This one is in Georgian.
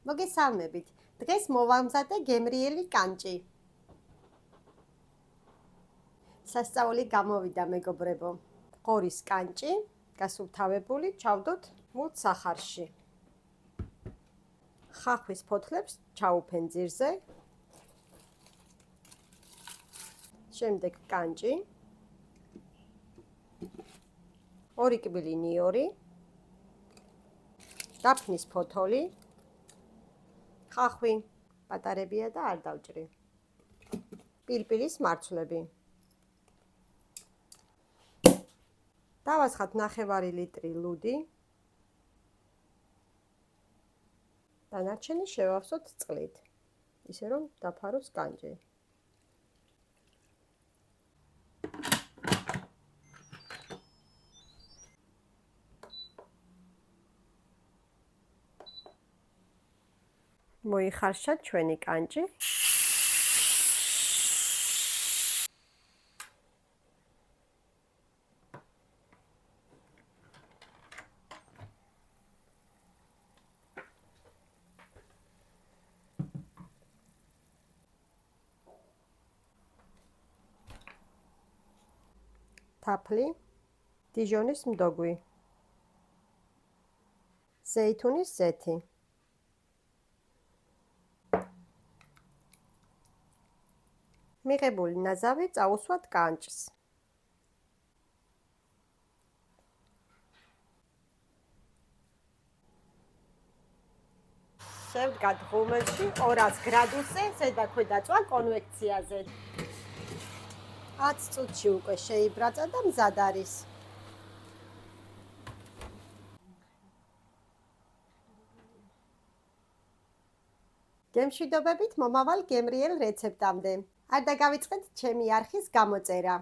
მოგესალმებით. დღეს მოვამზადე გემრიელი კანჭი. სასწაული გამოვიდა მეგობრებო. ყორის კანჭი, გასუფთავებული, ჩავდოთ მუც სახარში. ხახვის ფოთლებს ჩაუფენ ძირზე. შემდეგ კანჭი. 2 კბილი ნიორი. დაფნის ფოთოლი. ხახვი პატარებია და არ დავჭრი. პილპილის მარცვლები. დავასხათ 9 ლიტრი ლუდი. დანარჩენი შევავსოთ წყლით, ისე რომ დაფაროს კანჭი. მოიხარშა ჩვენი კანჭი. თაფლი, დიჟონის მდოგვი, ზეითუნის ზეთი. მიღებული ნაზავი წაუსვათ კანჭს. შევდგათ ღუმელში 200 გრადუსზე, ზედა-ქვედა წვა კონვექციაზე. 10 წუთში უკვე შეიბრაწყა და მზად არის. გემშვიდობებით მომავალ გემრიელ რეცეპტამდე. არ დაგავიწყეთ ჩემი არხის გამოწერა.